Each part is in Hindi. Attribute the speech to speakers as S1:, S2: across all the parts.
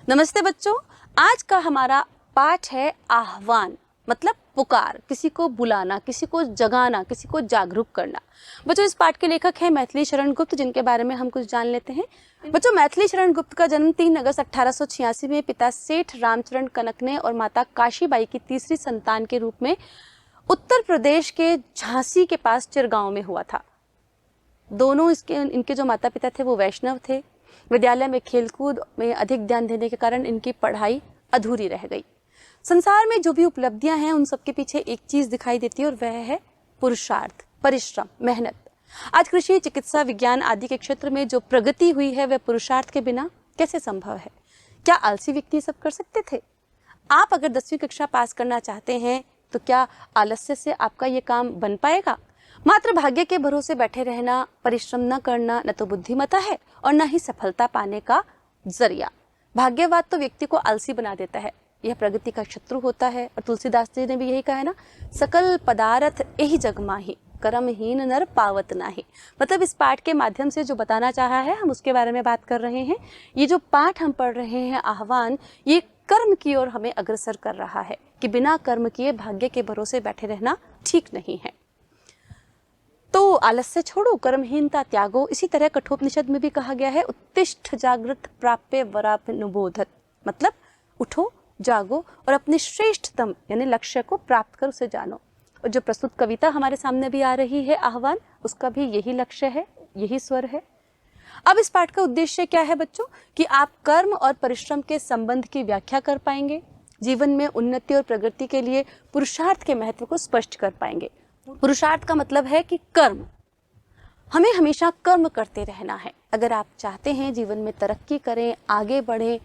S1: नमस्ते बच्चों, आज का हमारा पाठ है आह्वान, मतलब पुकार, किसी को बुलाना, किसी को जगाना, किसी को जागरूक करना। बच्चों, इस पाठ के लेखक हैं मैथिली शरण गुप्त, जिनके बारे में हम कुछ जान लेते हैं। बच्चों, मैथिली शरण गुप्त का जन्म 3 अगस्त 1886 में पिता सेठ रामचरण कनकने और माता काशीबाई की तीसरी संतान के रूप में उत्तर प्रदेश के झांसी के पास चिरगांव में हुआ था। दोनों इनके जो माता पिता थे वो वैष्णव थे। विद्यालय में खेलकूद में अधिक ध्यान देने के कारण इनकी पढ़ाई अधूरी रह गई। संसार में जो भी उपलब्धियां हैं उन सबके पीछे एक चीज दिखाई देती है और वह है पुरुषार्थ, परिश्रम, मेहनत। आज कृषि, चिकित्सा, विज्ञान आदि के क्षेत्र में जो प्रगति हुई है वह पुरुषार्थ के बिना कैसे संभव है? क्या आलसी व्यक्ति सब कर सकते थे? आप अगर 10वीं कक्षा पास करना चाहते हैं तो क्या आलस्य से आपका ये काम बन पाएगा? मात्र भाग्य के भरोसे बैठे रहना, परिश्रम न करना न तो बुद्धिमत्ता है और न ही सफलता पाने का जरिया। भाग्यवाद तो व्यक्ति को आलसी बना देता है, यह प्रगति का शत्रु होता है। और तुलसीदास जी ने भी यही कहा है ना, सकल पदार्थ एहि जग माहि, कर्महीन नर पावत नाही। मतलब इस पाठ के माध्यम से जो बताना चाहा है हम उसके बारे में बात कर रहे हैं। ये जो पाठ हम पढ़ रहे हैं आह्वान, ये कर्म की ओर हमें अग्रसर कर रहा है कि बिना कर्म किए भाग्य के भरोसे बैठे रहना ठीक नहीं है। तो आलस्य छोड़ो, कर्महीनता त्यागो। इसी तरह कठोपनिषद में भी कहा गया है, उत्तिष्ठ जागृत प्राप्य वरापनुबोधत, मतलब उठो, जागो और अपने श्रेष्ठतम यानी लक्ष्य को प्राप्त कर उसे जानो। और जो प्रस्तुत कविता हमारे सामने भी आ रही है आह्वान, उसका भी यही लक्ष्य है, यही स्वर है। अब इस पाठ का उद्देश्य क्या है बच्चों? कि आप कर्म और परिश्रम के संबंध की व्याख्या कर पाएंगे, जीवन में उन्नति और प्रगति के लिए पुरुषार्थ के महत्व को स्पष्ट कर पाएंगे। पुरुषार्थ का मतलब है कि कर्म, हमें हमेशा कर्म करते रहना है। अगर आप चाहते हैं जीवन में तरक्की करें, आगे बढ़ें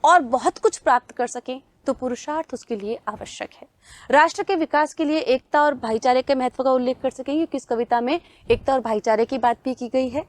S1: और बहुत कुछ प्राप्त कर सकें तो पुरुषार्थ उसके लिए आवश्यक है। राष्ट्र के विकास के लिए एकता और भाईचारे के महत्व का उल्लेख कर सकेंगे, क्योंकि इस कविता में एकता और भाईचारे की बात भी की गई है।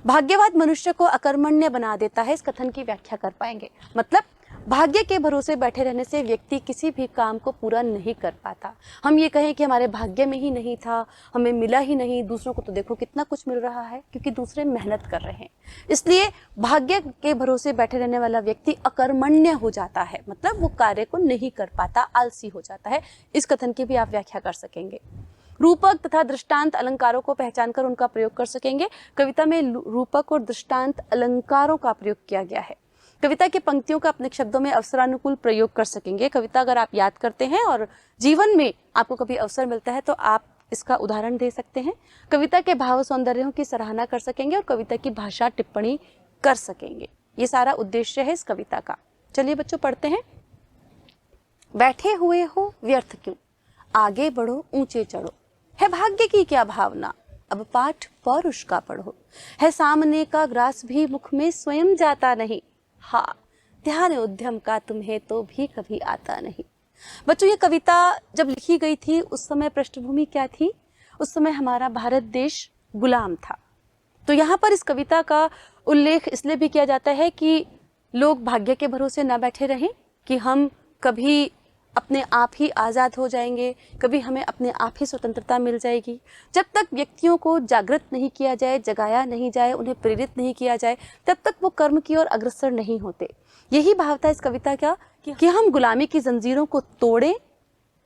S1: भाग्यवाद मनुष्य को अकर्मण्य बना देता है, इस कथन की व्याख्या कर पाएंगे। मतलब भाग्य के भरोसे बैठे रहने से व्यक्ति किसी भी काम को पूरा नहीं कर पाता। हम ये कहें कि हमारे भाग्य में ही नहीं था, हमें मिला ही नहीं, दूसरों को तो देखो कितना कुछ मिल रहा है, क्योंकि दूसरे मेहनत कर रहे हैं। इसलिए भाग्य के भरोसे बैठे रहने वाला व्यक्ति अकर्मण्य हो जाता है, मतलब वो कार्य को नहीं कर पाता, आलसी हो जाता है। इस कथन की भी आप व्याख्या कर सकेंगे। रूपक तथा दृष्टांत अलंकारों को पहचान कर उनका प्रयोग कर सकेंगे। कविता में रूपक और दृष्टांत अलंकारों का प्रयोग किया गया है। कविता की पंक्तियों का अपने शब्दों में अवसरानुकूल प्रयोग कर सकेंगे। कविता अगर आप याद करते हैं और जीवन में आपको कभी अवसर मिलता है तो आप इसका उदाहरण दे सकते हैं। कविता के भाव सौंदर्यों की सराहना कर सकेंगे और कविता की भाषा टिप्पणी कर सकेंगे। ये सारा उद्देश्य है इस कविता का। चलिए बच्चों, पढ़ते हैं। बैठे हुए हो व्यर्थ क्यों, आगे बढ़ो, ऊंचे चढ़ो। है भाग्य की क्या भावना, अब पाठ पौरुष का पढ़ो। है सामने का ग्रास भी मुख में स्वयं जाता नहीं, हाँ ध्यान उद्यम का तुम्हें तो भी कभी आता नहीं। बच्चों, ये कविता जब लिखी गई थी उस समय पृष्ठभूमि क्या थी? उस समय हमारा भारत देश गुलाम था। तो यहाँ पर इस कविता का उल्लेख इसलिए भी किया जाता है कि लोग भाग्य के भरोसे न बैठे रहें कि हम कभी अपने आप ही आज़ाद हो जाएंगे, कभी हमें अपने आप ही स्वतंत्रता मिल जाएगी। जब तक व्यक्तियों को जागृत नहीं किया जाए, जगाया नहीं जाए, उन्हें प्रेरित नहीं किया जाए, तब तक वो कर्म की ओर अग्रसर नहीं होते। यही भाव था इस कविता का कि हम गुलामी की जंजीरों को तोड़ें,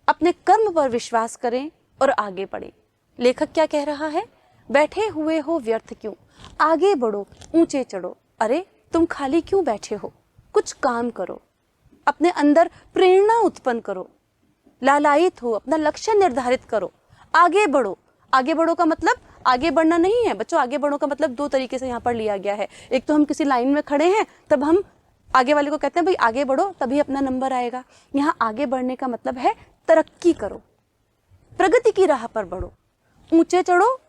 S1: अपने कर्म पर विश्वास करें और आगे बढ़ें। लेखक क्या कह रहा है? बैठे हुए हो व्यर्थ क्यों, आगे बढ़ो, ऊंचे चढ़ो। अरे तुम खाली क्यों बैठे हो? कुछ काम करो, अपने अंदर प्रेरणा उत्पन्न करो, लालायित हो, अपना लक्ष्य निर्धारित करो, आगे बढ़ो। आगे बढ़ो का मतलब आगे बढ़ना नहीं है बच्चों। आगे बढ़ो का मतलब 2 तरीके से यहाँ पर लिया गया है। एक तो हम किसी लाइन में खड़े हैं, तब हम आगे वाले को कहते हैं भाई आगे बढ़ो, तभी अपना नंबर आएगा। यहाँ आगे बढ़ने का मतलब है तरक्की करो, प्रगति की राह पर बढ़ो, ऊंचे चढ़ो,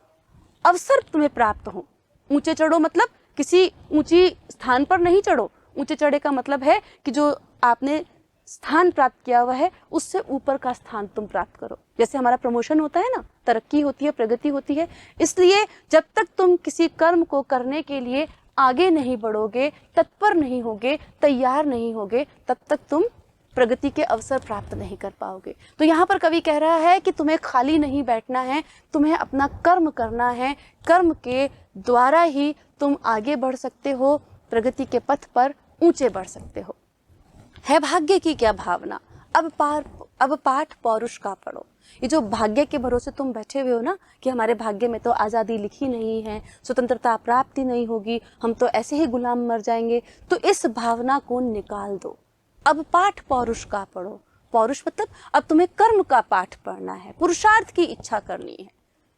S1: अवसर तुम्हें प्राप्त हो। ऊंचे चढ़ो मतलब किसी ऊंची स्थान पर नहीं चढ़ो। ऊंचे चढ़े का मतलब है कि जो आपने स्थान प्राप्त किया हुआ है उससे ऊपर का स्थान तुम प्राप्त करो। जैसे हमारा प्रमोशन होता है ना, तरक्की होती है, प्रगति होती है। इसलिए जब तक तुम किसी कर्म को करने के लिए आगे नहीं बढ़ोगे, तत्पर नहीं होगे, तैयार नहीं होगे, तब तक तुम प्रगति के अवसर प्राप्त नहीं कर पाओगे। तो यहाँ पर कवि कह रहा है कि तुम्हें खाली नहीं बैठना है, तुम्हें अपना कर्म करना है। कर्म के द्वारा ही तुम आगे बढ़ सकते हो, प्रगति के पथ पर ऊंचे बढ़ सकते हो। है भाग्य की क्या भावना, अब पाठ पौरुष का पढ़ो। ये जो भाग्य के भरोसे तुम बैठे हुए हो ना कि हमारे भाग्य में तो आज़ादी लिखी नहीं है, स्वतंत्रता प्राप्ति नहीं होगी, हम तो ऐसे ही गुलाम मर जाएंगे, तो इस भावना को निकाल दो। अब पाठ पौरुष का पढ़ो। पौरुष मतलब अब तुम्हें कर्म का पाठ पढ़ना है, पुरुषार्थ की इच्छा करनी है।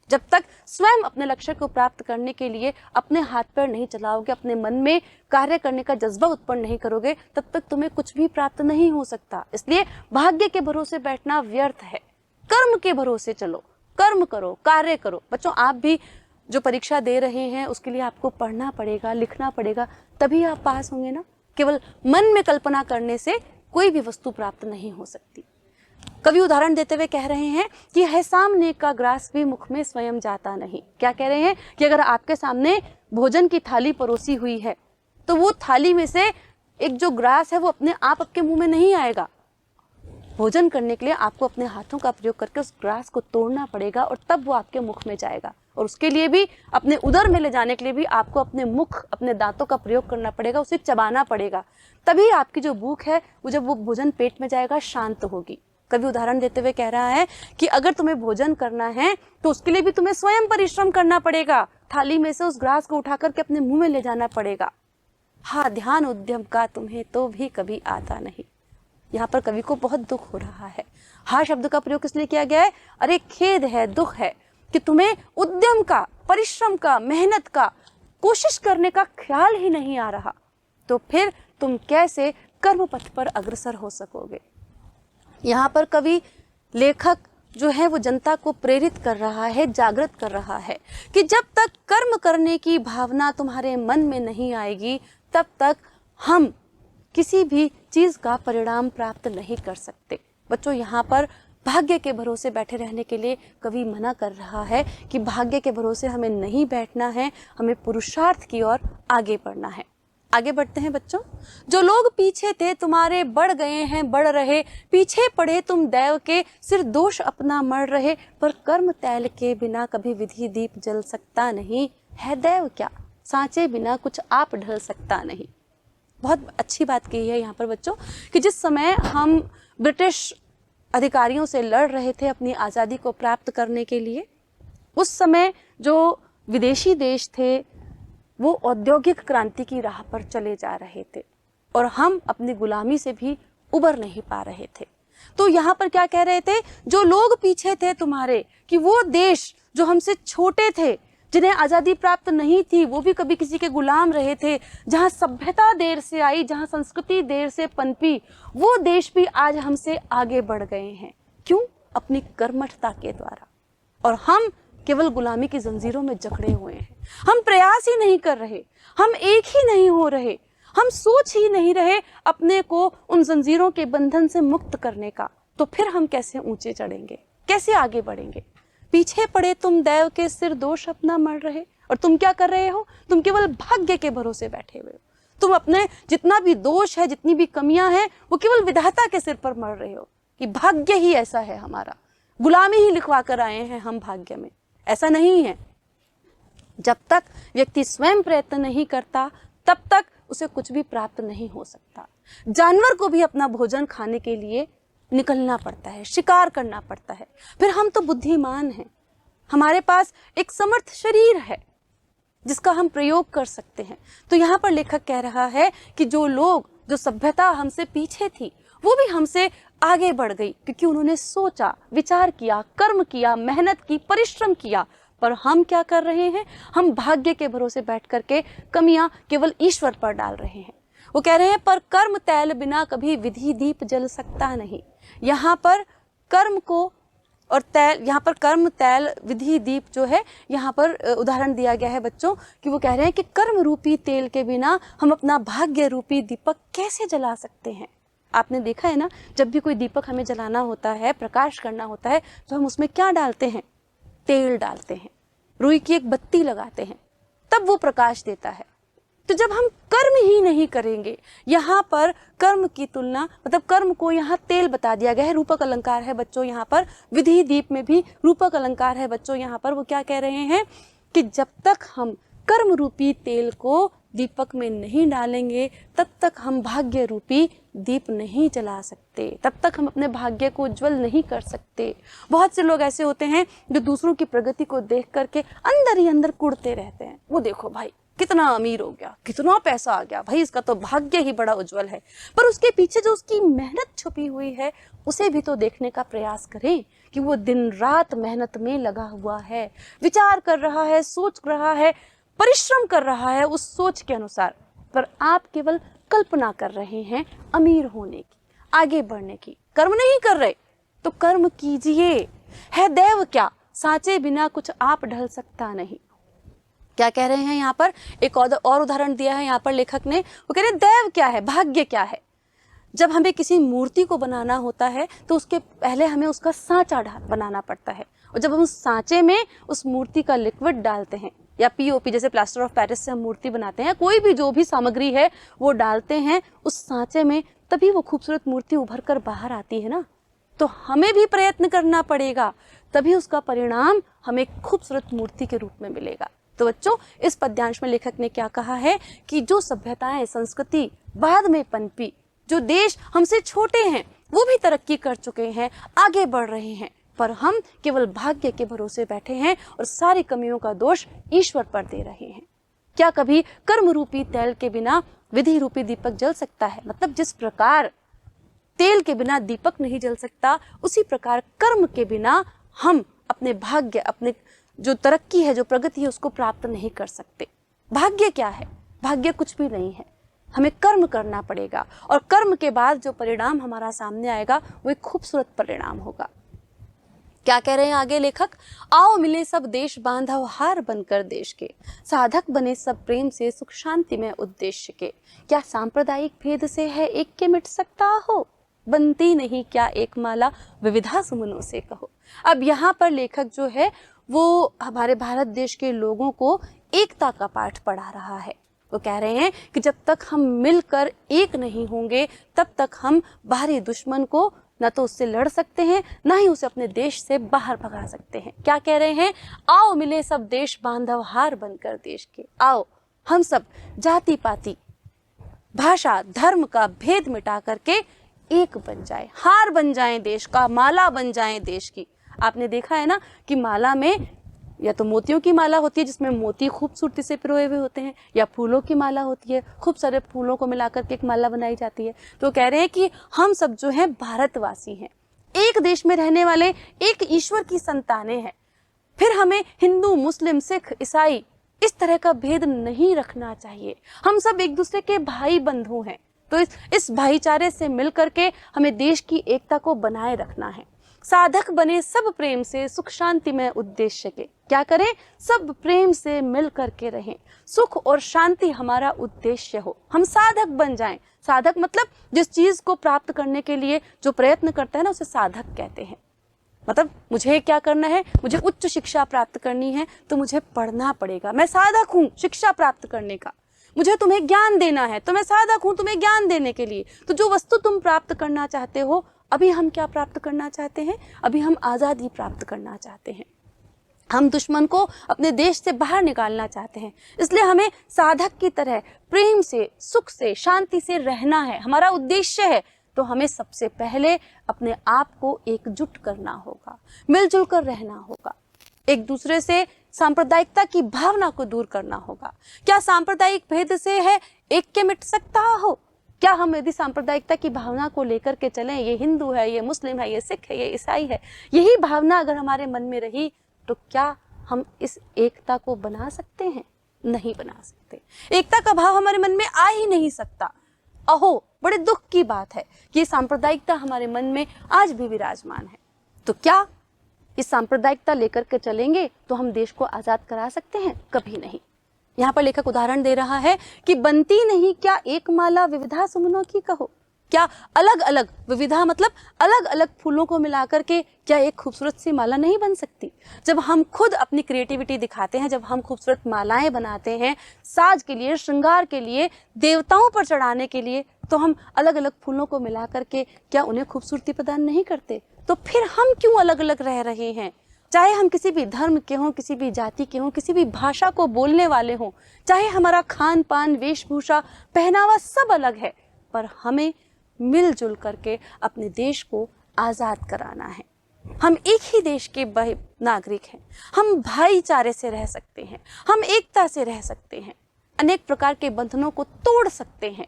S1: जब तक स्वयं अपने लक्ष्य को प्राप्त करने के लिए अपने हाथ पैर नहीं चलाओगे, अपने मन में कार्य करने का जज्बा उत्पन्न नहीं करोगे, तब तक तुम्हें कुछ भी प्राप्त नहीं हो सकता। इसलिए भाग्य के भरोसे बैठना व्यर्थ है। कर्म के भरोसे चलो, कर्म करो, कार्य करो। बच्चों, आप भी जो परीक्षा दे रहे हैं उसके लिए आपको पढ़ना पड़ेगा, लिखना पड़ेगा, तभी आप पास होंगे ना। केवल मन में कल्पना करने से कोई भी वस्तु प्राप्त नहीं हो सकती। कवि उदाहरण देते हुए कह रहे हैं कि है सामने का ग्रास भी मुख में स्वयं जाता नहीं। क्या कह रहे हैं कि अगर आपके सामने भोजन की थाली परोसी हुई है तो वो थाली में से एक जो ग्रास है वो अपने आप आपके मुंह में नहीं आएगा। भोजन करने के लिए आपको अपने हाथों का प्रयोग करके उस ग्रास को तोड़ना पड़ेगा और तब वो आपके मुख में जाएगा। और उसके लिए भी, अपने उदर में ले जाने के लिए भी आपको अपने मुख, अपने दांतों का प्रयोग करना पड़ेगा, उसे चबाना पड़ेगा। तभी आपकी जो भूख है वो, जब वो भोजन पेट में जाएगा, शांत होगी। कभी उदाहरण देते हुए कह रहा है कि अगर तुम्हें भोजन करना है तो उसके लिए भी तुम्हें स्वयं परिश्रम करना पड़ेगा। थाली में से उस ग्रास को उठा करके अपने मुंह में ले जाना पड़ेगा। हाँ, ध्यान उद्यम का तुम्हें तो भी कभी आता नहीं। यहाँ पर कवि को बहुत दुख हो रहा है। हाँ शब्द का प्रयोग किस लिए किया गया है? अरे खेद है, दुख है कि तुम्हें उद्यम का, परिश्रम का, मेहनत का, कोशिश करने का ख्याल ही नहीं आ रहा, तो फिर तुम कैसे कर्म पथ पर अग्रसर हो सकोगे। यहाँ पर कवि, लेखक जो है वो जनता को प्रेरित कर रहा है, जागृत कर रहा है कि जब तक कर्म करने की भावना तुम्हारे मन में नहीं आएगी तब तक हम किसी भी चीज का परिणाम प्राप्त नहीं कर सकते। बच्चों, यहाँ पर भाग्य के भरोसे बैठे रहने के लिए कवि मना कर रहा है कि भाग्य के भरोसे हमें नहीं बैठना है, हमें पुरुषार्थ की ओर आगे बढ़ना है। आगे बढ़ते हैं बच्चों। जो लोग पीछे थे तुम्हारे बढ़ गए हैं, बढ़ रहे, पीछे पड़े तुम दैव के, सिर दोष अपना मर रहे, पर कर्म तैल के बिना कभी विधि दीप जल सकता नहीं। है दैव क्या, सांचे बिना कुछ आप ढल सकता नहीं। बहुत अच्छी बात कही है यहाँ पर बच्चों कि जिस समय हम ब्रिटिश अधिकारियों से लड़ रहे थे अपनी आज़ादी को प्राप्त करने के लिए, उस समय जो विदेशी देश थे वो औद्योगिक क्रांति की राह पर चले जा रहे थे और हम अपनी गुलामी से भी उबर नहीं पा रहे थे। तो यहाँ पर क्या कह रहे थे? जो लोग पीछे थे तुम्हारे, कि वो देश जो हमसे छोटे थे, जिन्हें आज़ादी प्राप्त नहीं थी, वो भी कभी किसी के गुलाम रहे थे, जहाँ सभ्यता देर से आई, जहाँ संस्कृति देर से पनपी, वो देश भी आज हमसे आगे बढ़ गए हैं। क्यों? अपनी कर्मठता के द्वारा। और हम केवल गुलामी की जंजीरों में जकड़े हुए हैं। हम प्रयास ही नहीं कर रहे, हम एक ही नहीं हो रहे, हम सोच ही नहीं रहे अपने को उन जंजीरों के बंधन से मुक्त करने का। तो फिर हम कैसे ऊंचे चढ़ेंगे, कैसे आगे बढ़ेंगे? पीछे पड़े तुम दैव के, सिर दोष अपना मर रहे। और तुम क्या कर रहे हो? तुम केवल भाग्य के भरोसे बैठे हुए हो। तुम अपने जितना भी दोष है, जितनी भी कमियां हैं, वो केवल विधाता के सिर पर मर रहे हो कि भाग्य ही ऐसा है हमारा, गुलामी ही लिखवा कर आए हैं हम भाग्य में। ऐसा नहीं है। जब तक व्यक्ति स्वयं प्रयत्न नहीं करता तब तक उसे कुछ भी प्राप्त नहीं हो सकता। जानवर को भी अपना भोजन खाने के लिए निकलना पड़ता है, शिकार करना पड़ता है। फिर हम तो बुद्धिमान हैं, हमारे पास एक समर्थ शरीर है जिसका हम प्रयोग कर सकते हैं। तो यहाँ पर लेखक कह रहा है कि जो लोग, जो सभ्यता हमसे पीछे थी, वो भी हमसे आगे बढ़ गई क्योंकि उन्होंने सोचा, विचार किया, कर्म किया, मेहनत की, परिश्रम किया। पर हम क्या कर रहे हैं? हम भाग्य के भरोसे बैठ करके कमियां केवल ईश्वर पर डाल रहे हैं। वो कह रहे हैं पर कर्म तैल बिना कभी विधि दीप जल सकता नहीं। यहाँ पर कर्म को और तैल, यहाँ पर कर्म तैल विधि दीप जो है, यहाँ पर उदाहरण दिया गया है बच्चों कि वो कह रहे हैं कि कर्म रूपी तेल के बिना हम अपना भाग्य रूपी दीपक कैसे जला सकते हैं। आपने देखा है ना, जब भी कोई दीपक हमें जलाना होता है, प्रकाश करना होता है, तो हम उसमें क्या डालते हैं? तेल डालते हैं, रुई की एक बत्ती लगाते हैं, तब वो प्रकाश देता है। तो जब हम कर्म ही नहीं करेंगे, यहाँ पर कर्म की तुलना, मतलब कर्म को यहाँ तेल बता दिया गया है, रूपक अलंकार है बच्चों। यहाँ पर विधि दीप में भी रूपक अलंकार है बच्चों। यहाँ पर वो क्या कह रहे हैं कि जब तक हम कर्म रूपी तेल को दीपक में नहीं डालेंगे तब तक हम भाग्य रूपी दीप नहीं जला सकते, तब तक हम अपने भाग्य को उज्जवल नहीं कर सकते। बहुत से लोग ऐसे होते हैं जो दूसरों की प्रगति को देख करके अंदर ही अंदर कुढ़ते रहते हैं। वो देखो भाई कितना अमीर हो गया, कितना पैसा आ गया, भाई इसका तो भाग्य ही बड़ा उज्जवल है। पर उसके पीछे जो उसकी मेहनत छुपी हुई है उसे भी तो देखने का प्रयास करें कि वो दिन रात मेहनत में लगा हुआ है, विचार कर रहा है, सोच रहा है, परिश्रम कर रहा है उस सोच के अनुसार। पर आप केवल कल्पना कर रहे हैं अमीर होने की, आगे बढ़ने की, कर्म नहीं कर रहे। तो कर्म कीजिए। है दैव क्या, साचे बिना कुछ आप ढल सकता नहीं। क्या कह रहे हैं यहाँ पर, एक और उदाहरण दिया है यहाँ पर लेखक ने। वो कह रहे दैव क्या है, भाग्य क्या है। जब हमें किसी मूर्ति को बनाना होता है तो उसके पहले हमें उसका सांचा बनाना पड़ता है, और जब हम उस सांचे में उस मूर्ति का लिक्विड डालते हैं या पीओपी जैसे प्लास्टर ऑफ पेरिस से हम मूर्ति बनाते हैं, कोई भी जो भी सामग्री है वो डालते हैं उस सांचे में, तभी वो खूबसूरत मूर्ति उभर कर बाहर आती है ना। तो हमें भी प्रयत्न करना पड़ेगा, तभी उसका परिणाम हमें खूबसूरत मूर्ति के रूप में मिलेगा। तो बच्चों, इस पद्यांश में लेखक ने क्या कहा है कि जो सभ्यताएं, संस्कृति बाद में पनपी, जो देश हमसे छोटे हैं वो भी तरक्की कर चुके हैं, आगे बढ़ रहे हैं, पर हम केवल भाग्य के भरोसे बैठे हैं और सारी कमियों का दोष ईश्वर पर दे रहे हैं। क्या कभी कर्म रूपी तेल के बिना विधि रूपी दीपक जल सकता है? मतलब जिस प्रकार तेल के बिना दीपक नहीं जल सकता, उसी प्रकार कर्म के बिना हम अपने भाग्य, अपने जो तरक्की है, जो प्रगति है, उसको प्राप्त नहीं कर सकते। भाग्य क्या है? भाग्य कुछ भी नहीं है, हमें कर्म करना पड़ेगा, और कर्म के बाद जो परिणाम हमारा सामने आएगा वो एक खूबसूरत परिणाम होगा। क्या कह रहे हैं आगे लेखक, आओ मिले सब देश बांधव हार बनकर देश के, साधक बने सब प्रेम से सुख शांति में उद्देश्य के, क्या सांप्रदायिक भेद से है एक के मिट सकता हो, बनती नहीं क्या एक माला विविधा सुमनों से कहो। अब यहाँ पर लेखक जो है वो हमारे भारत देश के लोगों को एकता का पाठ पढ़ा रहा है। वो कह रहे हैं कि जब तक हम मिलकर एक नहीं होंगे तब तक हम बाहरी दुश्मन को ना तो उससे लड़ सकते हैं, ना ही उसे अपने देश से बाहर भगा सकते हैं। क्या कह रहे हैं, आओ मिले सब देश बांधव हार बनकर देश के। आओ हम सब जाति पाति, भाषा, धर्म का भेद मिटा करके एक बन जाए, हार बन जाए देश का, माला बन जाए देश की। आपने देखा है ना कि माला में या तो मोतियों की माला होती है जिसमें मोती खूबसूरती से पिरोए हुए होते हैं, या फूलों की माला होती है, खूब सारे फूलों को मिलाकर के एक माला बनाई जाती है। तो कह रहे हैं कि हम सब जो हैं भारतवासी हैं, एक देश में रहने वाले, एक ईश्वर की संतानें हैं। फिर हमें हिंदू, मुस्लिम, सिख, ईसाई इस तरह का भेद नहीं रखना चाहिए। हम सब एक दूसरे के भाई बंधु हैं। तो इस भाईचारे से मिल करके हमें देश की एकता को बनाए रखना है। साधक बने सब प्रेम से सुख शांति में उद्देश्य के। क्या करें, सब प्रेम से मिल करके रहें, सुख और शांति हमारा उद्देश्य हो, हम साधक बन जाएं। साधक मतलब जिस चीज को प्राप्त करने के लिए जो प्रयत्न करता है ना, उसे साधक कहते हैं। मतलब मुझे क्या करना है, मुझे उच्च शिक्षा प्राप्त करनी है तो मुझे पढ़ना पड़ेगा, मैं साधक हूँ शिक्षा प्राप्त करने का। मुझे तुम्हें ज्ञान देना है तो मैं साधक हूँ तुम्हें ज्ञान देने के लिए। तो जो वस्तु तुम प्राप्त करना चाहते हो, अभी हम क्या प्राप्त करना चाहते हैं, अभी हम आज़ादी प्राप्त करना चाहते हैं। हम दुश्मन को अपने देश से बाहर निकालना चाहते हैं, इसलिए हमें साधक की तरह प्रेम से, सुख से, शांति से रहना है, हमारा उद्देश्य है। तो हमें सबसे पहले अपने आप को एकजुट करना होगा, मिलजुल कर रहना होगा, एक दूसरे से सांप्रदायिकता की भावना को दूर करना होगा। क्या सांप्रदायिक भेद से है एक के मिट सकता हो? क्या हम यदि सांप्रदायिकता की भावना को लेकर के चलें, ये हिंदू है, ये मुस्लिम है, ये सिख है, ये ईसाई है, यही भावना अगर हमारे मन में रही तो क्या हम इस एकता को बना सकते हैं? नहीं बना सकते। एकता का भाव हमारे मन में आ ही नहीं सकता। अहो, बड़े दुख की बात है कि सांप्रदायिकता हमारे मन में आज भी विराजमान है। तो क्या इस सांप्रदायिकता लेकर के चलेंगे तो हम देश को आजाद करा सकते हैं? कभी नहीं। यहाँ पर लेखक उदाहरण दे रहा है कि बनती नहीं क्या एक माला विविधा सुमनों की कहो। क्या अलग अलग, विविधा मतलब अलग अलग फूलों को मिलाकर के क्या एक खूबसूरत सी माला नहीं बन सकती? जब हम खुद अपनी क्रिएटिविटी दिखाते हैं, जब हम खूबसूरत मालाएं बनाते हैं साज के लिए, श्रृंगार के लिए, देवताओं पर चढ़ाने के लिए, तो हम अलग अलग फूलों को मिला करके क्या उन्हें खूबसूरती प्रदान नहीं करते? तो फिर हम क्यों अलग अलग रह रहे हैं? चाहे हम किसी भी धर्म के हों, किसी भी जाति के हों, किसी भी भाषा को बोलने वाले हों, चाहे हमारा खान पान, वेशभूषा, पहनावा सब अलग है, पर हमें मिलजुल करके अपने देश को आज़ाद कराना है। हम एक ही देश के नागरिक हैं, हम भाईचारे से रह सकते हैं, हम एकता से रह सकते हैं, अनेक प्रकार के बंधनों को तोड़ सकते हैं।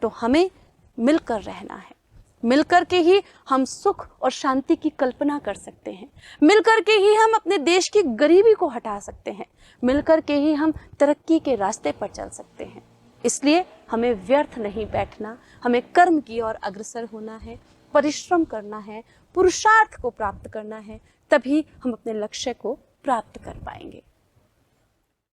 S1: तो हमें मिलकर रहना है। मिलकर के ही हम सुख और शांति की कल्पना कर सकते हैं, मिलकर के ही हम अपने देश की गरीबी को हटा सकते हैं, मिलकर के ही हम तरक्की के रास्ते पर चल सकते हैं। इसलिए हमें व्यर्थ नहीं बैठना, हमें कर्म की ओर अग्रसर होना है, परिश्रम करना है, पुरुषार्थ को प्राप्त करना है, तभी हम अपने लक्ष्य को प्राप्त कर पाएंगे।